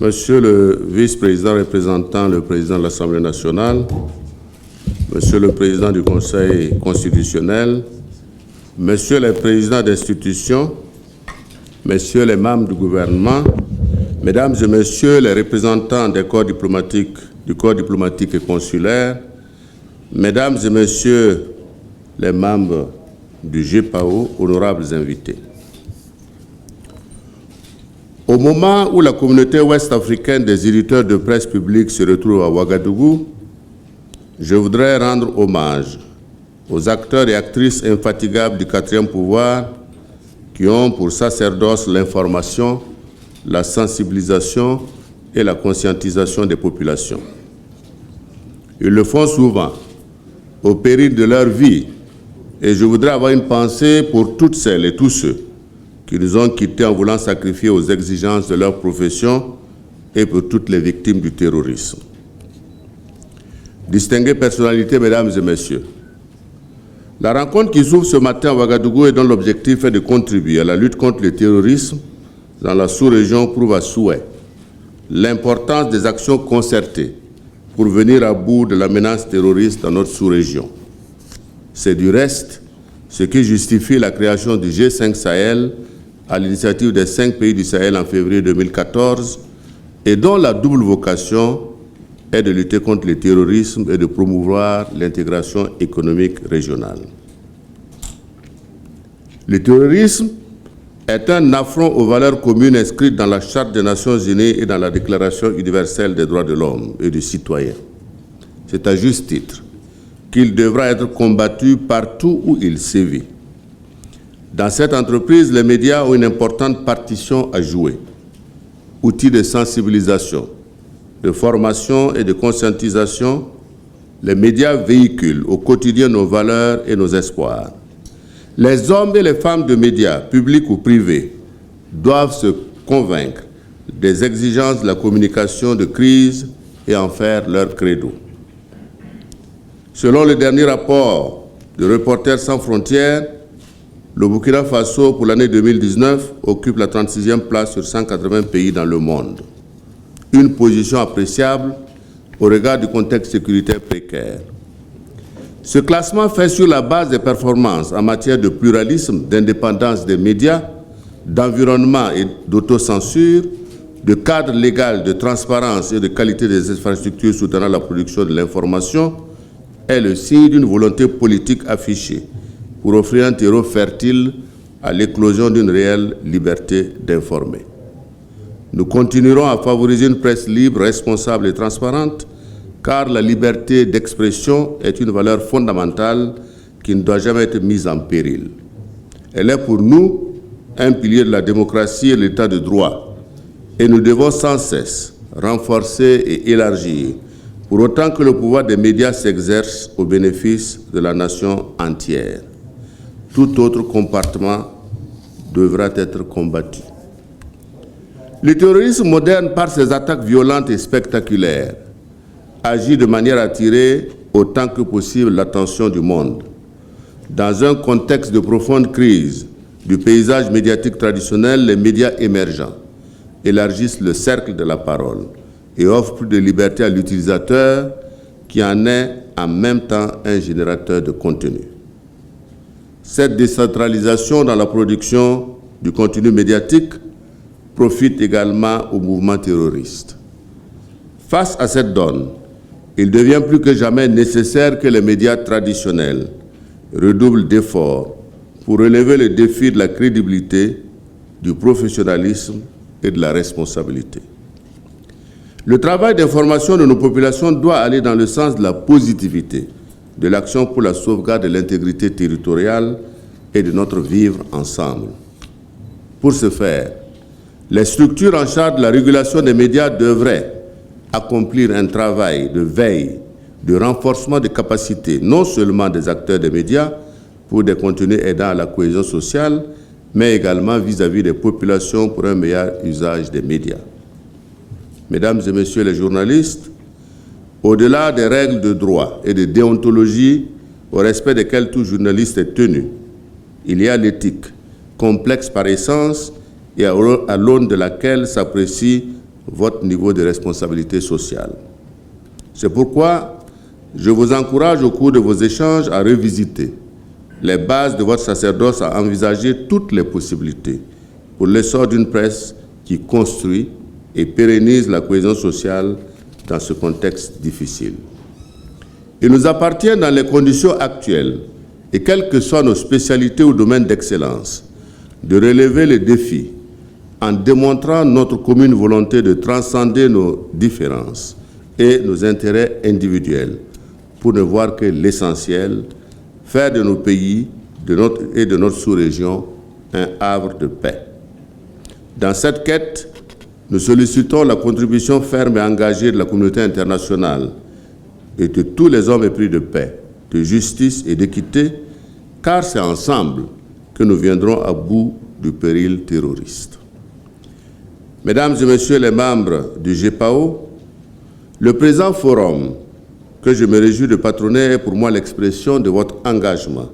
Monsieur le vice-président représentant le président de l'Assemblée nationale, Monsieur le président du Conseil constitutionnel, Monsieur le président d'institutions, Messieurs les membres du gouvernement, Mesdames et Messieurs les représentants des corps diplomatiques, du corps diplomatique et consulaire, Mesdames et Messieurs les membres du GPAO, honorables invités. Au moment où la communauté ouest-africaine des éditeurs de presse publique se retrouve à Ouagadougou, je voudrais rendre hommage aux acteurs et actrices infatigables du quatrième pouvoir qui ont pour sacerdoce l'information, la sensibilisation et la conscientisation des populations. Ils le font souvent au péril de leur vie et je voudrais avoir une pensée pour toutes celles et tous ceux qui nous ont quittés en voulant sacrifier aux exigences de leur profession et pour toutes les victimes du terrorisme. Distinguées personnalités, Mesdames et Messieurs, la rencontre qui s'ouvre ce matin à Ouagadougou et dont l'objectif est de contribuer à la lutte contre le terrorisme dans la sous-région prouve à souhait l'importance des actions concertées pour venir à bout de la menace terroriste dans notre sous-région. C'est du reste ce qui justifie la création du G5 Sahel à l'initiative des 5 pays du Sahel en février 2014 et dont la double vocation est de lutter contre le terrorisme et de promouvoir l'intégration économique régionale. Le terrorisme est un affront aux valeurs communes inscrites dans la Charte des Nations Unies et dans la Déclaration universelle des droits de l'homme et du citoyen. C'est à juste titre qu'il devra être combattu partout où il sévit. Dans cette entreprise, les médias ont une importante partition à jouer. Outils de sensibilisation, de formation et de conscientisation, les médias véhiculent au quotidien nos valeurs et nos espoirs. Les hommes et les femmes de médias, publics ou privés, doivent se convaincre des exigences de la communication de crise et en faire leur credo. Selon le dernier rapport de Reporters sans frontières, le Burkina Faso, pour l'année 2019, occupe la 36e place sur 180 pays dans le monde. Une position appréciable au regard du contexte sécuritaire précaire. Ce classement fait sur la base des performances en matière de pluralisme, d'indépendance des médias, d'environnement et d'autocensure, de cadre légal, de transparence et de qualité des infrastructures soutenant la production de l'information, est le signe d'une volonté politique affichée pour offrir un terreau fertile à l'éclosion d'une réelle liberté d'informer. Nous continuerons à favoriser une presse libre, responsable et transparente, car la liberté d'expression est une valeur fondamentale qui ne doit jamais être mise en péril. Elle est pour nous un pilier de la démocratie et de l'état de droit, et nous devons sans cesse renforcer et élargir, pour autant que le pouvoir des médias s'exerce au bénéfice de la nation entière. Tout autre comportement devra être combattu. Le terrorisme moderne, par ses attaques violentes et spectaculaires, agit de manière à attirer autant que possible l'attention du monde. Dans un contexte de profonde crise du paysage médiatique traditionnel, les médias émergents élargissent le cercle de la parole et offrent plus de liberté à l'utilisateur qui en est en même temps un générateur de contenu. Cette décentralisation dans la production du contenu médiatique profite également au mouvement terroriste. Face à cette donne, il devient plus que jamais nécessaire que les médias traditionnels redoublent d'efforts pour relever le défi de la crédibilité, du professionnalisme et de la responsabilité. Le travail d'information de nos populations doit aller dans le sens de la positivité, de l'action pour la sauvegarde de l'intégrité territoriale et de notre vivre ensemble. Pour ce faire, les structures en charge de la régulation des médias devraient accomplir un travail de veille, de renforcement des capacités, non seulement des acteurs des médias pour des contenus aidant à la cohésion sociale, mais également vis-à-vis des populations pour un meilleur usage des médias. Mesdames et Messieurs les journalistes, au-delà des règles de droit et de déontologie au respect desquelles tout journaliste est tenu, il y a l'éthique, complexe par essence et à l'aune de laquelle s'apprécie votre niveau de responsabilité sociale. C'est pourquoi je vous encourage au cours de vos échanges à revisiter les bases de votre sacerdoce, à envisager toutes les possibilités pour l'essor d'une presse qui construit et pérennise la cohésion sociale dans ce contexte difficile. Il nous appartient dans les conditions actuelles, et quelles que soient nos spécialités ou domaines d'excellence, de relever les défis en démontrant notre commune volonté de transcender nos différences et nos intérêts individuels pour ne voir que l'essentiel, faire de nos pays et de notre sous-région un havre de paix. Dans cette quête, nous sollicitons la contribution ferme et engagée de la communauté internationale et de tous les hommes épris de paix, de justice et d'équité, car c'est ensemble que nous viendrons à bout du péril terroriste. Mesdames et Messieurs les membres du GEPAO, le présent forum que je me réjouis de patronner est pour moi l'expression de votre engagement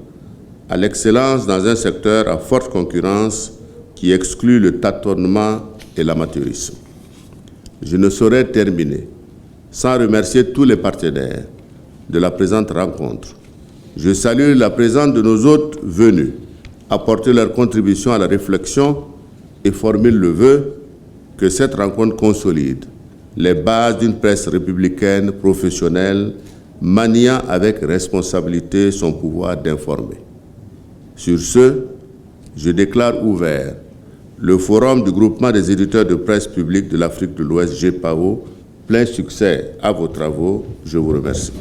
à l'excellence dans un secteur à forte concurrence qui exclut le tâtonnement et l'amateurisme. Je ne saurais terminer sans remercier tous les partenaires de la présente rencontre. Je salue la présence de nos hôtes venus apporter leur contribution à la réflexion et formule le vœu que cette rencontre consolide les bases d'une presse républicaine professionnelle maniant avec responsabilité son pouvoir d'informer. Sur ce, je déclare ouvert le forum du groupement des éditeurs de presse publique de l'Afrique de l'Ouest, GEPAO. Plein succès à vos travaux. Je vous remercie.